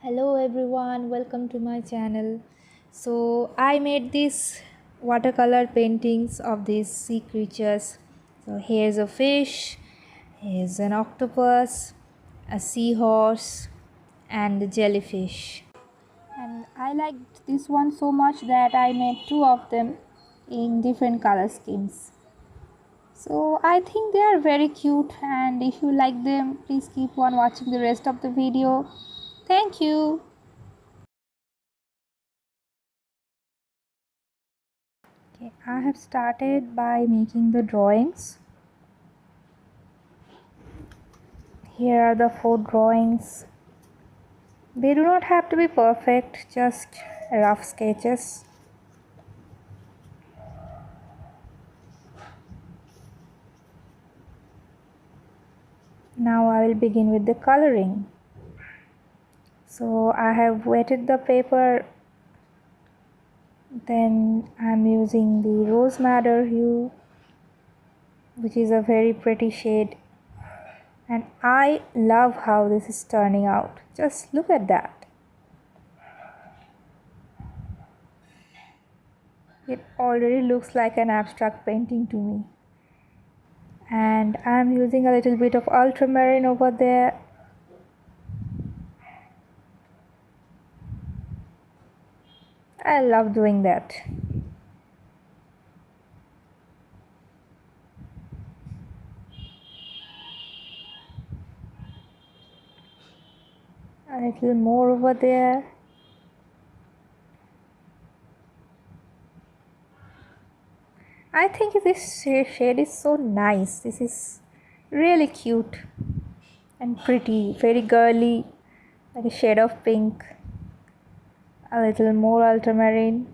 Hello everyone, welcome to my channel. So I made these watercolor paintings of these sea creatures. So here's a fish, here's an octopus, a seahorse, and a jellyfish. And I liked this one so much that I made two of them in different color schemes. So I think they are very cute, and if you like them, please keep on watching the rest of the video. Thank you. Okay, I have started by making the drawings. Here are the four drawings. They do not have to be perfect, just rough sketches. Now I will begin with the coloring. So I have wetted the paper, then I am using the rose madder hue, which is a very pretty shade, and I love how this is turning out. Just look at that. It already looks like an abstract painting to me. And I'm using a little bit of ultramarine over there. I love doing that. A little more over there. I think this shade is so nice. This is really cute and pretty, very girly, like a shade of pink. A little more ultramarine.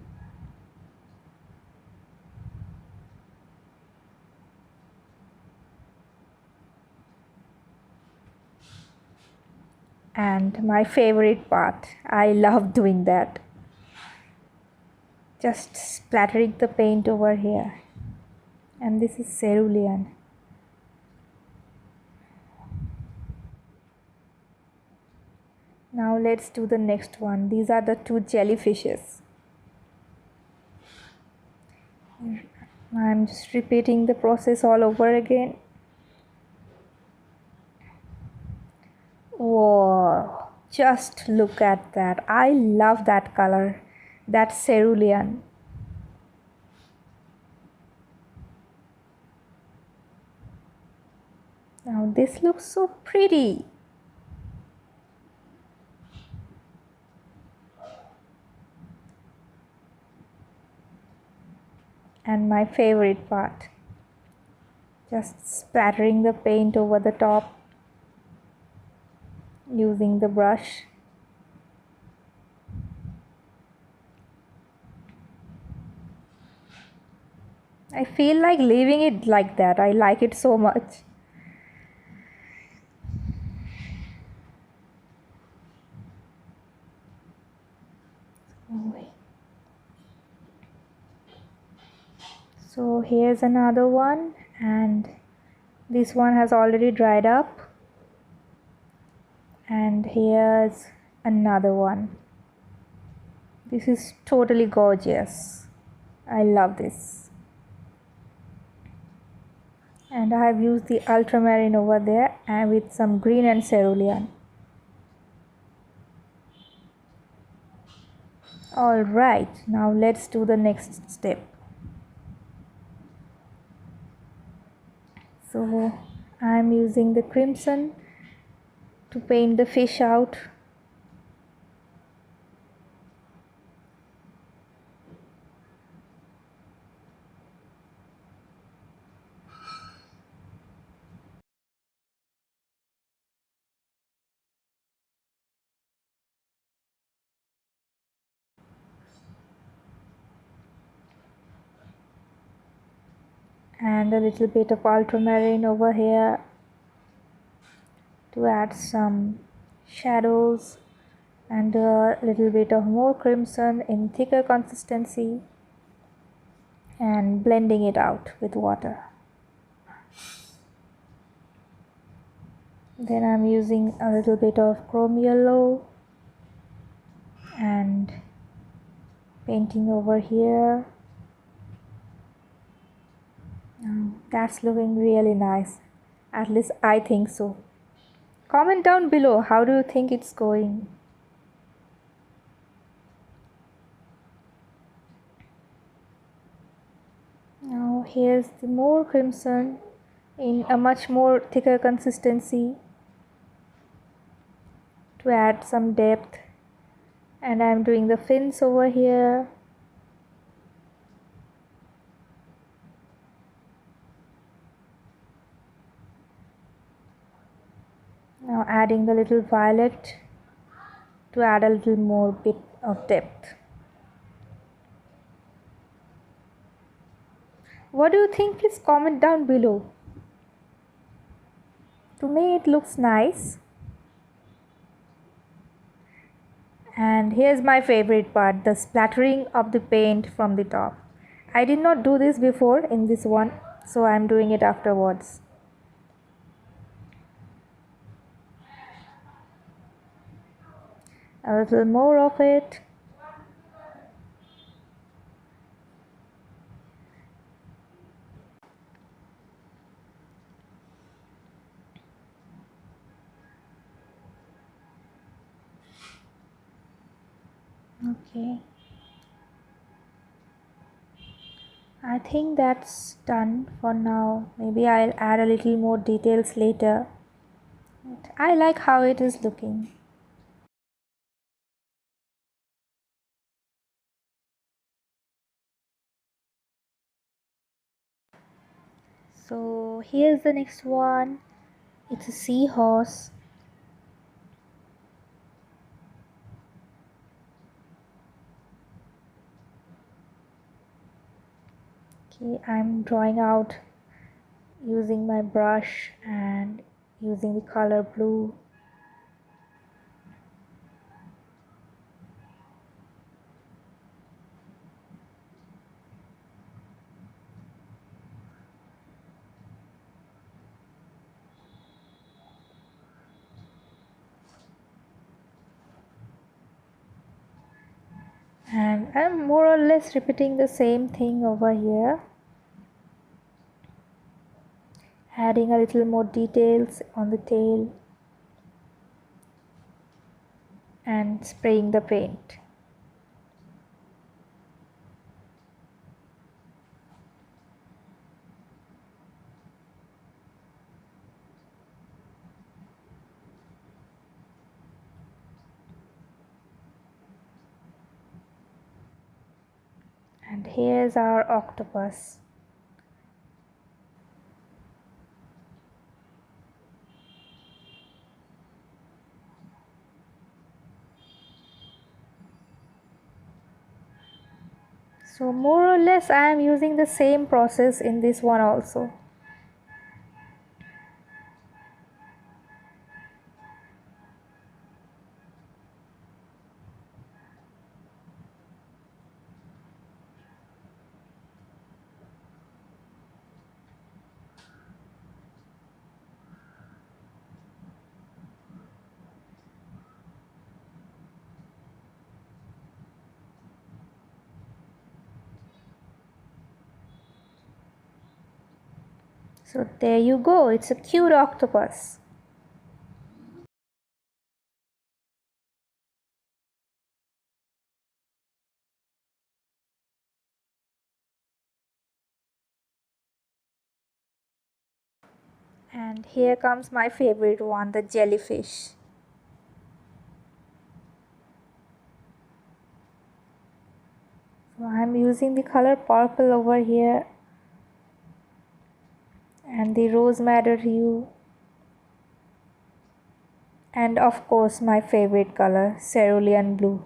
And my favorite part, I love doing that. Just splattering the paint over here. And this is cerulean. Now let's do the next one. These are the two jellyfishes. I'm just repeating the process all over again. Whoa, just look at that. I love that color, that cerulean. Now this looks so pretty. And my favorite part, just splattering the paint over the top using the brush. I feel like leaving it like that. I like it so much. So here's another one, and this one has already dried up. And here's another one. This is totally gorgeous. I love this. And I have used the ultramarine over there and with some green and cerulean. Alright, now let's do the next step. So I'm using the crimson to paint the fish out. And a little bit of ultramarine over here to add some shadows, and a little bit of more crimson in thicker consistency, and blending it out with water. Then I'm using a little bit of chrome yellow and painting over here. That's looking really nice. At least I think so. Comment down below, how do you think it's going? Now here's the more crimson in a much more thicker consistency to add some depth. And I'm doing the fins over here. Now adding the little violet to add a little more bit of depth. What do you think? Please comment down below. To me it looks nice. And here's my favorite part, the splattering of the paint from the top. I did not do this before in this one, so I'm doing it afterwards. A little more of it. Okay. I think that's done for now. Maybe I'll add a little more details later. I like how it is looking. So here's the next one. It's a seahorse. Okay, I'm drawing out using my brush and using the color blue. And I'm more or less repeating the same thing over here, adding a little more details on the tail and spraying the paint. And here's our octopus. So more or less I am using the same process in this one also. So there you go, it's a cute octopus. And here comes my favorite one, the jellyfish. So I'm using the color purple over here and the rose madder hue, and of course my favorite color, cerulean blue.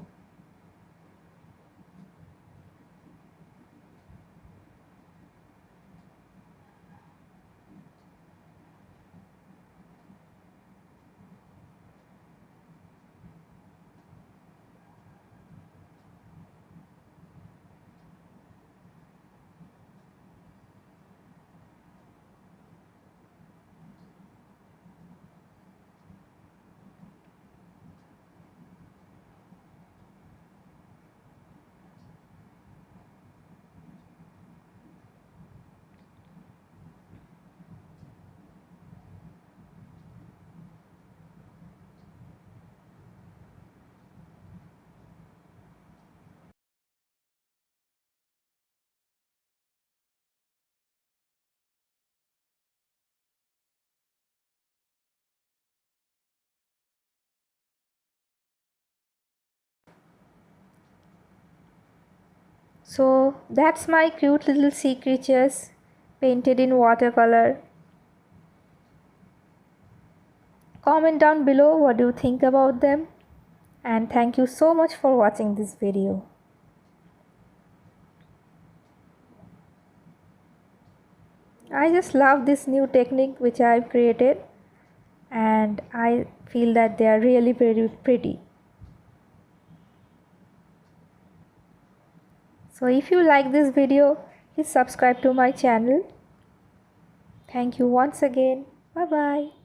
So that's my cute little sea creatures painted in watercolor. Comment down below what you think about them, and thank you so much for watching this video. I just love this new technique which I've created, and I feel that they are really very pretty. So if you like this video, please subscribe to my channel. Thank you once again. Bye bye.